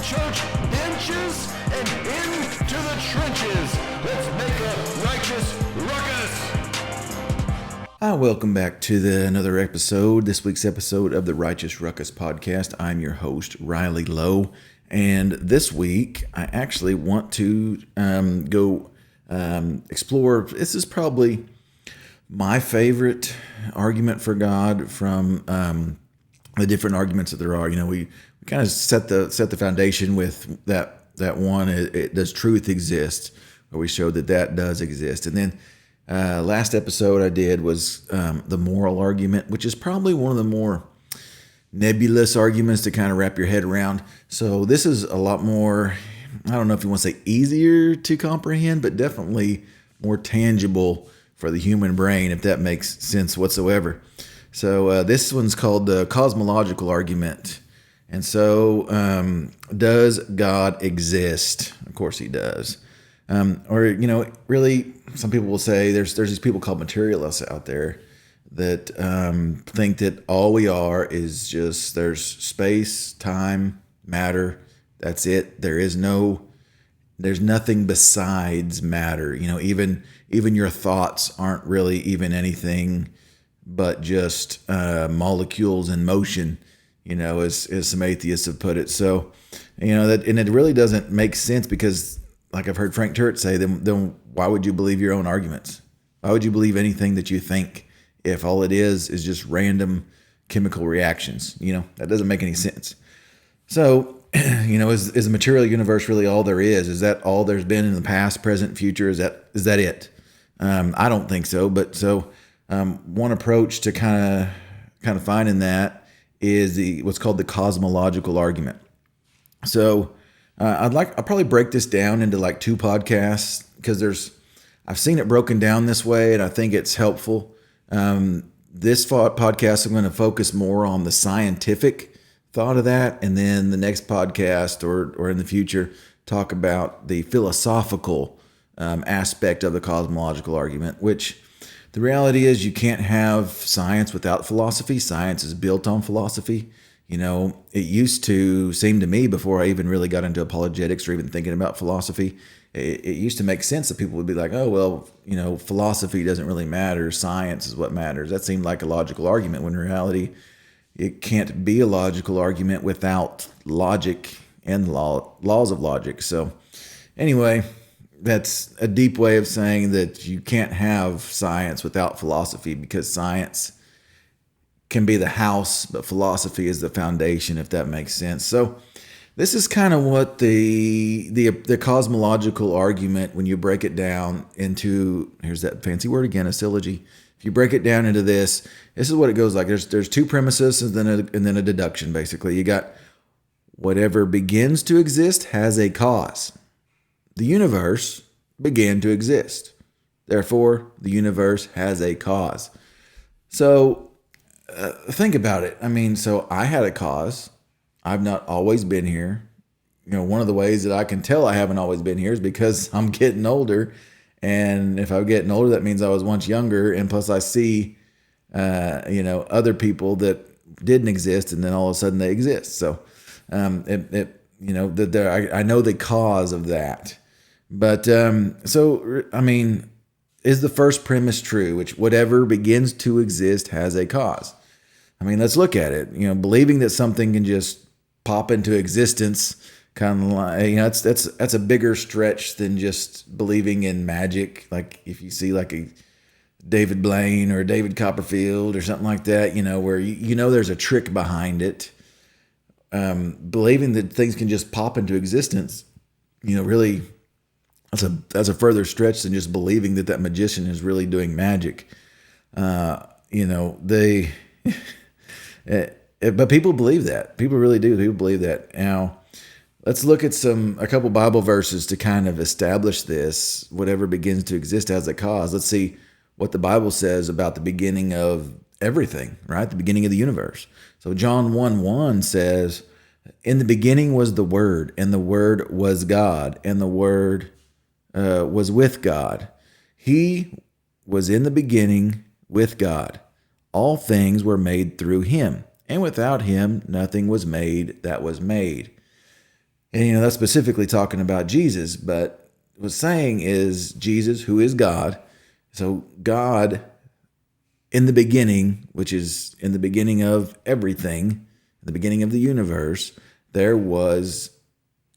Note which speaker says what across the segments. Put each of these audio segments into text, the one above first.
Speaker 1: church benches and into the trenches. Let's make a righteous ruckus.
Speaker 2: Welcome back to another episode, this week's episode of the Righteous Ruckus podcast. I'm your host, Riley Lowe, and this week I actually want to go explore. This is probably my favorite argument for God from the different arguments that there are. You know, we kind of set the foundation with that one. Does truth exist? Where we showed that does exist, and then last episode I did was the moral argument, which is probably one of the more nebulous arguments to kind of wrap your head around. So this is a lot more, I don't know if you want to say easier to comprehend, but definitely more tangible for the human brain, if that makes sense whatsoever. So this one's called the Cosmological Argument. And so does God exist? Of course he does. Or, you know, really, some people will say there's these people called materialists out there that think that all we are is just there's space, time, matter. That's it. There's nothing besides matter. You know, even your thoughts aren't really even anything but just molecules in motion. You know, as some atheists have put it. So, you know, and it really doesn't make sense because, like I've heard Frank Turret say, then why would you believe your own arguments? Why would you believe anything that you think if all it is just random chemical reactions? You know, that doesn't make any sense. So, you know, is the material universe really all there is? Is that all there's been in the past, present, future? Is that it? I don't think so. But so one approach to kind of finding that is what's called the cosmological argument. So I'll probably break this down into like two podcasts because I've seen it broken down this way and I think it's helpful. This podcast, I'm going to focus more on the scientific thought of that. And then the next podcast or in the future, talk about the philosophical aspect of the cosmological argument, which the reality is you can't have science without philosophy. Science is built on philosophy. You know, it used to seem to me before I even really got into apologetics or even thinking about philosophy, it used to make sense that people would be like, oh, well, you know, philosophy doesn't really matter. Science is what matters. That seemed like a logical argument when in reality, it can't be a logical argument without logic and laws of logic. So anyway, that's a deep way of saying that you can't have science without philosophy because science can be the house, but philosophy is the foundation, if that makes sense. So this is kind of what the cosmological argument, when you break it down into, here's that fancy word again, a syllogy. If you break it down into this is what it goes like. There's two premises and then a deduction, basically. You got whatever begins to exist has a cause. The universe began to exist. Therefore, the universe has a cause. So think about it. I mean, so I had a cause. I've not always been here. You know, one of the ways that I can tell I haven't always been here is because I'm getting older. And if I'm getting older, that means I was once younger. And plus I see, you know, other people that didn't exist and then all of a sudden they exist. So, you know, I know the cause of that. But, so, I mean, is the first premise true, which whatever begins to exist has a cause? I mean, let's look at it. You know, believing that something can just pop into existence, kind of like, you know, that's a bigger stretch than just believing in magic. Like if you see like a David Blaine or David Copperfield or something like that, you know, where you know there's a trick behind it. Believing that things can just pop into existence, you know, really that's a further stretch than just believing that magician is really doing magic. You know, but people believe that. People really do. People believe that. Now, let's look at a couple Bible verses to kind of establish this. Whatever begins to exist has a cause. Let's see what the Bible says about the beginning of everything, right? The beginning of the universe. So John 1:1 says, in the beginning was the Word, and the Word was God, and the Word was with God. He was in the beginning with God. All things were made through him, and without him nothing was made that was made. And, that's specifically talking about Jesus. But what's saying is Jesus, who is God. So God in the beginning, which is in the beginning of everything, the beginning of the universe, there was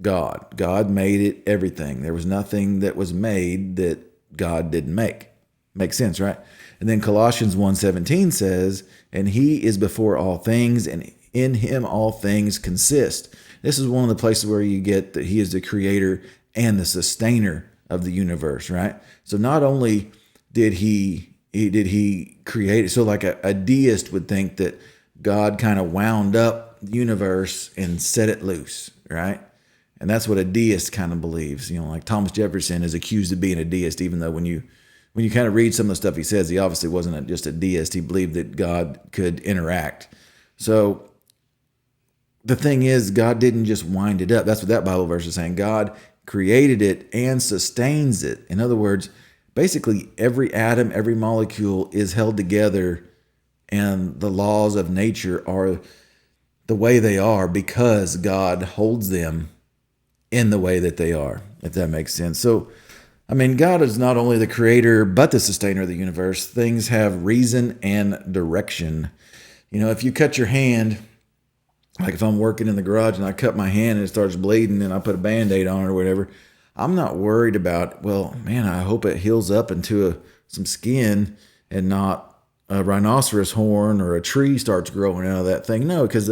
Speaker 2: God. God made it everything. There was nothing that was made that God didn't make. Makes sense, right? And then Colossians 1:17 says, and he is before all things, and in him all things consist. This is one of the places where you get that he is the creator and the sustainer of the universe, right? So not only did he create it, so like a deist would think that God kind of wound up the universe and set it loose, right? And that's what a deist kind of believes. Like Thomas Jefferson is accused of being a deist, even though when you kind of read some of the stuff he says, he obviously wasn't just a deist. He believed that God could interact. So the thing is, God didn't just wind it up. That's what that Bible verse is saying. God created it and sustains it. In other words, basically every atom, every molecule is held together, and the laws of nature are the way they are because God holds them in the way that they are, if that makes sense. So, God is not only the creator, but the sustainer of the universe. Things have reason and direction. If you cut your hand, like if I'm working in the garage and I cut my hand and it starts bleeding and I put a Band-Aid on it or whatever, I'm not worried about, I hope it heals up into some skin and not a rhinoceros horn or a tree starts growing out of that thing. No, because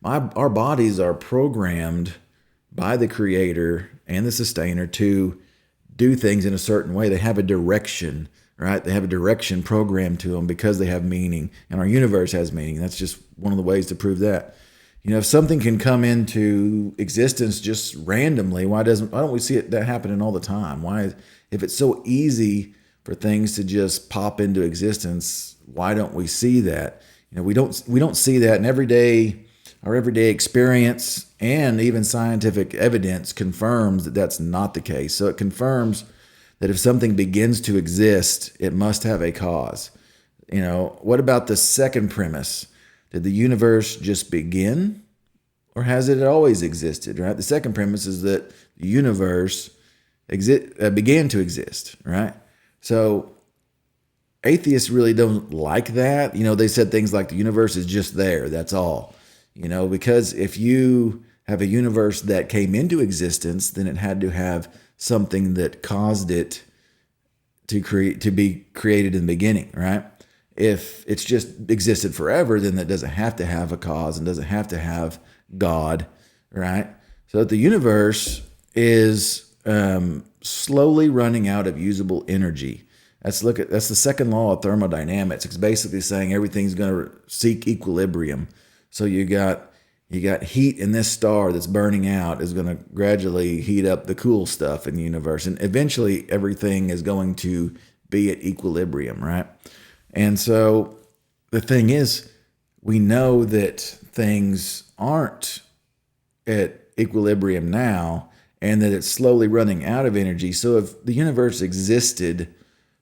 Speaker 2: our bodies are programmed by the creator and the sustainer to do things in a certain way. They have a direction, right? They have a direction programmed to them because they have meaning, and our universe has meaning. That's just one of the ways to prove that. If something can come into existence just randomly, why don't we see that happening all the time? If it's so easy for things to just pop into existence, why don't we see that? We don't see that in our everyday experience, and even scientific evidence confirms that that's not the case. So it confirms that if something begins to exist, it must have a cause. What about the second premise? Did the universe just begin, or has it always existed, right? The second premise is that the universe began to exist, right? So atheists really don't like that. They said things like the universe is just there, that's all. Because if you have a universe that came into existence, then it had to have something that caused it to be created in the beginning, right? If it's just existed forever, then that doesn't have to have a cause and doesn't have to have God, right? So that the universe is slowly running out of usable energy. That's the second law of thermodynamics. It's basically saying everything's going to seek equilibrium. So you got heat in this star that's burning out is going to gradually heat up the cool stuff in the universe, and eventually everything is going to be at equilibrium, right? And so the thing is, we know that things aren't at equilibrium now, and that it's slowly running out of energy. So if the universe existed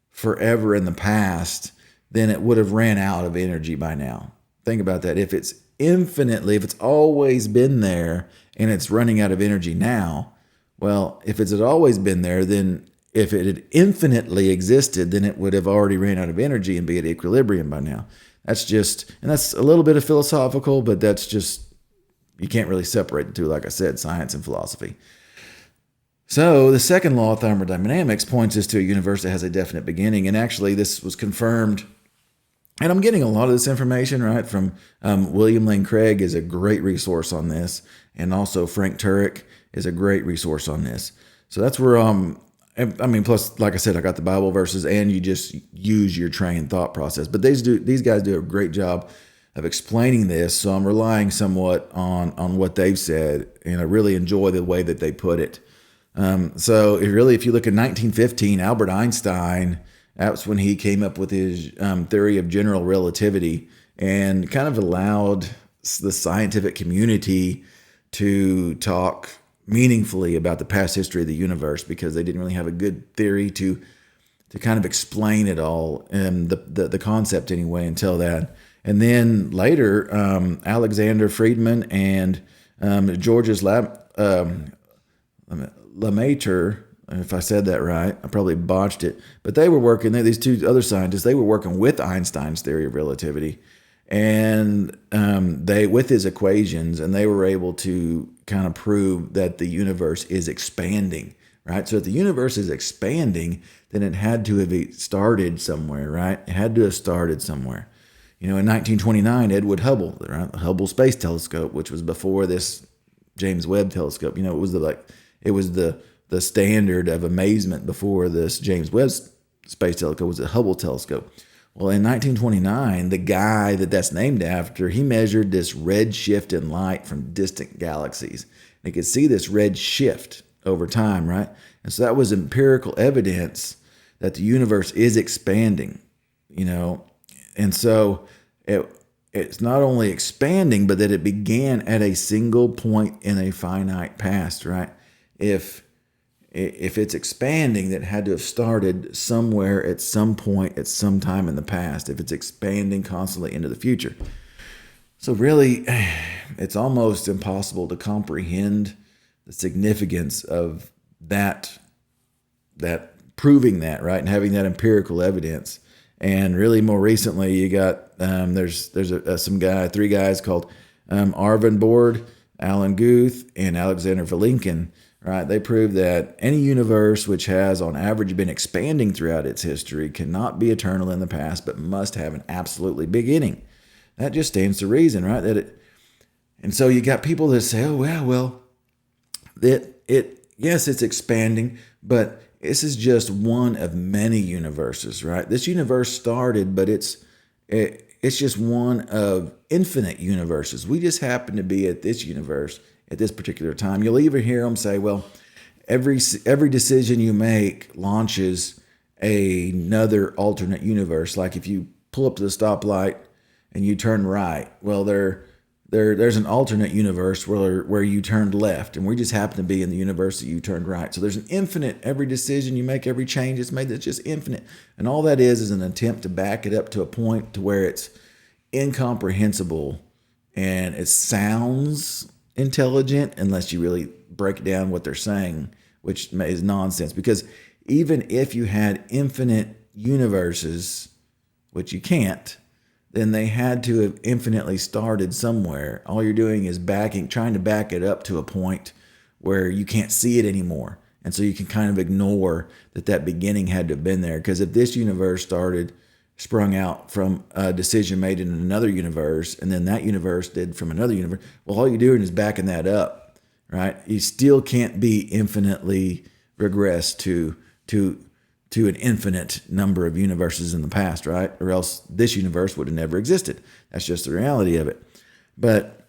Speaker 2: forever in the past, then it would have ran out of energy by now. Think about that. If it's always been there and it's running out of energy now, well, if it's had always been there, then if it had infinitely existed, then it would have already ran out of energy and be at equilibrium by now. That's a little bit of philosophical, but that's just, you can't really separate the two, like I said, science and philosophy. So the second law of thermodynamics points us to a universe that has a definite beginning, and actually this was confirmed. And I'm getting a lot of this information, right, from William Lane Craig is a great resource on this, and also Frank Turek is a great resource on this. So that's where, plus, like I said, I got the Bible verses, and you just use your trained thought process. But these guys do a great job of explaining this, so I'm relying somewhat on what they've said, and I really enjoy the way that they put it. So if you look at 1915, Albert Einstein, that's when he came up with his theory of general relativity, and kind of allowed the scientific community to talk meaningfully about the past history of the universe, because they didn't really have a good theory to kind of explain it all, and the concept anyway, until that. And then later, Alexander Friedman and Georges Lemaitre, if I said that right, I probably botched it, but they were working, these two other scientists, they were working with Einstein's theory of relativity, and they, with his equations, and they were able to kind of prove that the universe is expanding, right? So if the universe is expanding, then it had to have started somewhere, right? It had to have started somewhere. In 1929, Edward Hubble, right? The Hubble Space Telescope, which was before this James Webb Telescope, it was the standard of amazement before this James Webb Space Telescope was the Hubble Telescope. Well, in 1929, the guy that's named after, he measured this red shift in light from distant galaxies. And he could see this red shift over time, right? And so that was empirical evidence that the universe is expanding, And so it's not only expanding, but that it began at a single point in a finite past, right? If it's expanding, that had to have started somewhere at some point at some time in the past, if it's expanding constantly into the future. So really, it's almost impossible to comprehend the significance of that proving that, right, and having that empirical evidence. And really, more recently, you got there's three guys called Arvin Board, Alan Guth, and Alexander Vilenkin. Right? They prove that any universe which has, on average, been expanding throughout its history cannot be eternal in the past, but must have an absolutely beginning. That just stands to reason, right? And so you got people that say, "Oh, well, yes, it's expanding, but this is just one of many universes, right? This universe started, but it's just one of infinite universes. We just happen to be at this universe at this particular time." You'll even hear them say, well, every decision you make launches another alternate universe. Like if you pull up to the stoplight and you turn right, well, there's an alternate universe where you turned left, and we just happen to be in the universe that you turned right. So there's an infinite, every decision you make, every change it's made, that's just infinite. And all that is an attempt to back it up to a point to where it's incomprehensible and it sounds intelligent unless you really break down what they're saying, which is nonsense. Because even if you had infinite universes, which you can't, then they had to have infinitely started somewhere. All you're doing is trying to back it up to a point where you can't see it anymore. And so you can kind of ignore that beginning had to have been there. Because if this universe sprung out from a decision made in another universe, and then that universe did from another universe, well, all you're doing is backing that up, right? You still can't be infinitely regressed to an infinite number of universes in the past, right? Or else this universe would have never existed. That's just the reality of it. But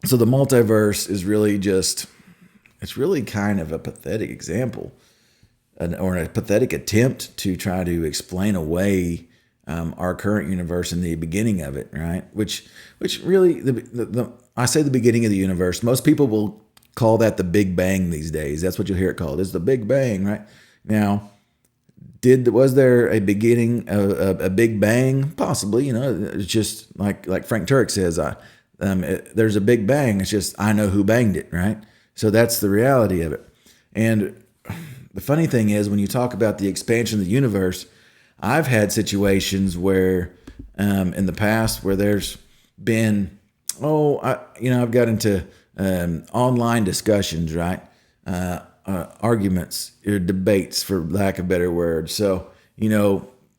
Speaker 2: so the multiverse is really it's really kind of a pathetic example, or a pathetic attempt to try to explain away our current universe and the beginning of it, right? Which really, I say the beginning of the universe. Most people will call that the Big Bang these days. That's what you'll hear it called. It's the Big Bang, right? Now, was there a beginning, a Big Bang? Possibly. It's just like Frank Turek says, there's a Big Bang. It's just I know who banged it, right? So that's the reality of it. And the funny thing is, when you talk about the expansion of the universe, I've had situations where, in the past, where there's been, I've got into online discussions, right? Arguments or debates, for lack of a better word. So,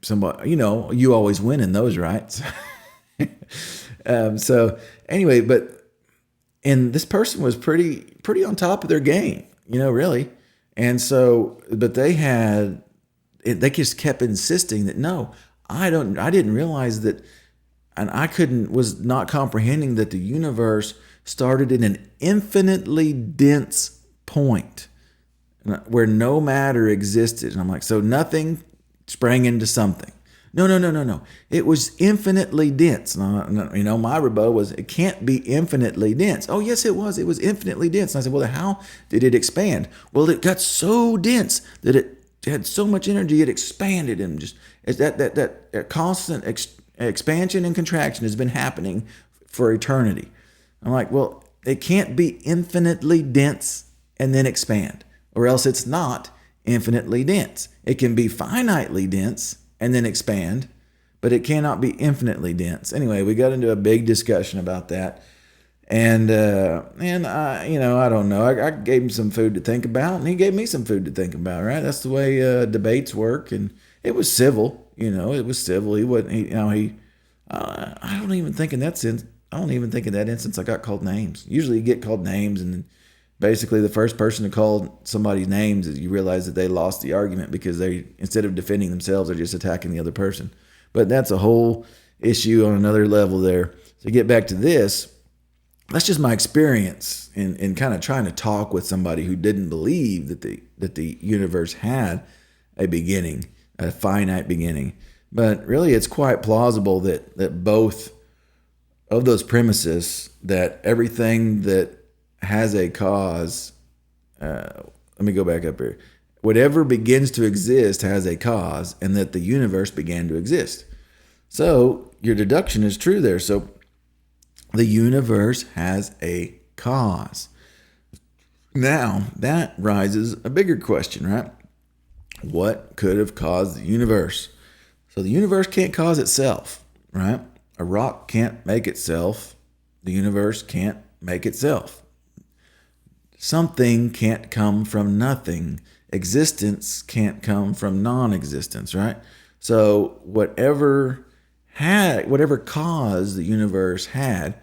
Speaker 2: somebody, you always win in those, right? So anyway, and this person was pretty on top of their game, really. And so, but they just kept insisting that, no, I didn't realize that, and was not comprehending that the universe started in an infinitely dense point where no matter existed. And I'm like, so nothing sprang into something. No. It was infinitely dense. My rebuttal was, it can't be infinitely dense. Oh, yes, it was. It was infinitely dense. And I said, well, how did it expand? Well, it got so dense that it had so much energy, it expanded, and just that constant expansion and contraction has been happening for eternity. I'm like, well, it can't be infinitely dense and then expand, or else it's not infinitely dense. It can be finitely dense and then expand, but it cannot be infinitely dense. Anyway, we got into a big discussion about that. And I don't know. I gave him some food to think about, and he gave me some food to think about. Right? That's the way debates work, and it was civil. It was civil. He wasn't. I don't even think in that sense. I don't even think in that instance I got called names. Usually, you get called names, and basically the first person to call somebody's names is you realize that they lost the argument because they, instead of defending themselves, are just attacking the other person. But that's a whole issue on another level there. To get back to this. That's just my experience in kind of trying to talk with somebody who didn't believe that the universe had a beginning, a finite beginning. But really, it's quite plausible that both of those premises, that everything that has a cause, let me go back up here. Whatever begins to exist has a cause, and that the universe began to exist. So your deduction is true there. So the universe has a cause. Now, that raises a bigger question, right? What could have caused the universe? So the universe can't cause itself, right? A rock can't make itself. The universe can't make itself. Something can't come from nothing. Existence can't come from non-existence, right? So whatever cause the universe had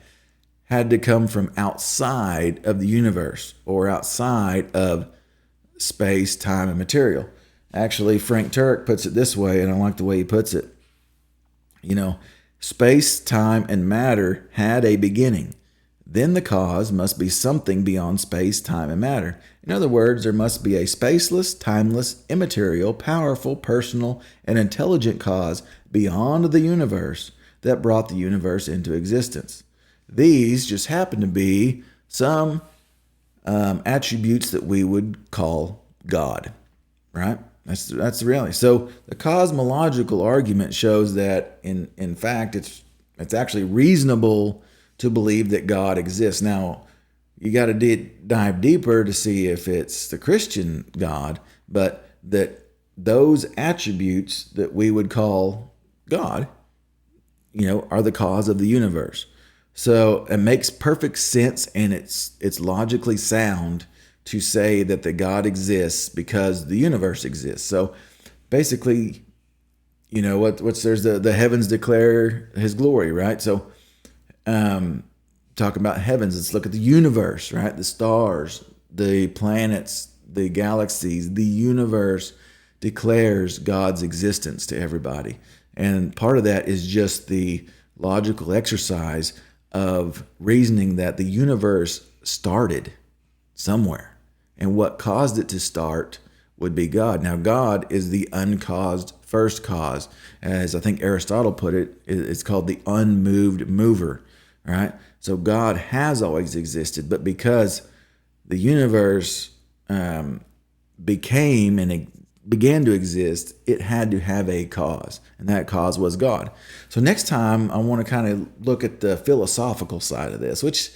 Speaker 2: to come from outside of the universe or outside of space, time, and material. Actually, Frank Turek puts it this way, and I like the way he puts it. Space, time, and matter had a beginning. Then the cause must be something beyond space, time, and matter. In other words, there must be a spaceless, timeless, immaterial, powerful, personal, and intelligent cause beyond the universe that brought the universe into existence. These just happen to be some attributes that we would call God, right? That's the reality. So the cosmological argument shows that in fact it's actually reasonable to believe that God exists. Now, you got to dive deeper to see if it's the Christian God, but that those attributes that we would call God, are the cause of the universe. So it makes perfect sense, and it's logically sound to say that the God exists because the universe exists. So basically, there's the heavens declare His glory, right? So talking about heavens, let's look at the universe, right? The stars, the planets, the galaxies, the universe declares God's existence to everybody. And part of that is just the logical exercise of reasoning that the universe started somewhere. And what caused it to start would be God. Now, God is the uncaused first cause. As I think Aristotle put it, it's called the unmoved mover, right? So God has always existed, but because the universe became and it began to exist, it had to have a cause, and that cause was God. So next time, I want to kind of look at the philosophical side of this, which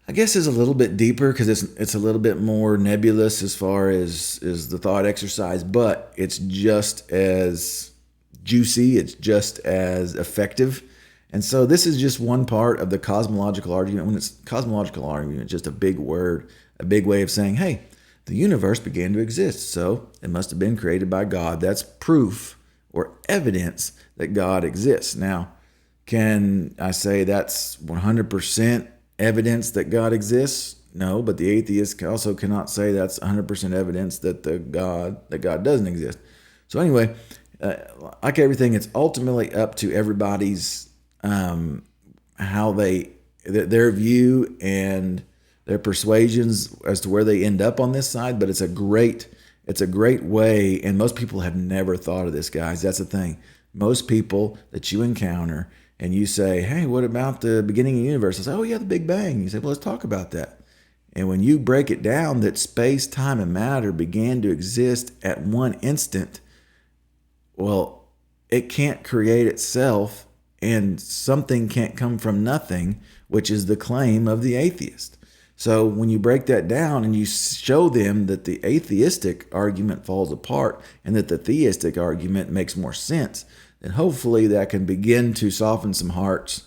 Speaker 2: I guess is a little bit deeper because it's a little bit more nebulous as far as the thought exercise, but it's just as juicy, it's just as effective. And so this is just one part of the cosmological argument. When it's cosmological argument, it's just a big word, a big way of saying, hey, the universe began to exist, so it must have been created by God. That's proof or evidence that God exists. Now, can I say that's 100% evidence that God exists? No, but the atheist also cannot say that's 100% evidence that God doesn't exist. So anyway, like everything, it's ultimately up to everybody's how their view and their persuasions as to where they end up on this side. But it's a great way, and most people have never thought of this, guys. That's the thing. Most people that you encounter and you say, hey, what about the beginning of the universe? I say, oh yeah, the Big Bang. You say, well, let's talk about that. And when you break it down that space, time, and matter began to exist at one instant, well, it can't create itself, and something can't come from nothing, which is the claim of the atheist. So when you break that down and you show them that the atheistic argument falls apart and that the theistic argument makes more sense, then hopefully that can begin to soften some hearts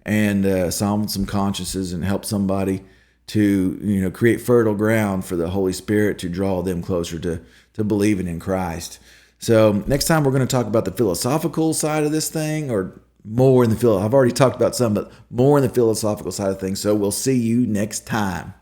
Speaker 2: and soften some consciences and help somebody to create fertile ground for the Holy Spirit to draw them closer to believing in Christ. So next time we're going to talk about the philosophical side of this thing, or more in the I've already talked about some, but more in the philosophical side of things. So we'll see you next time.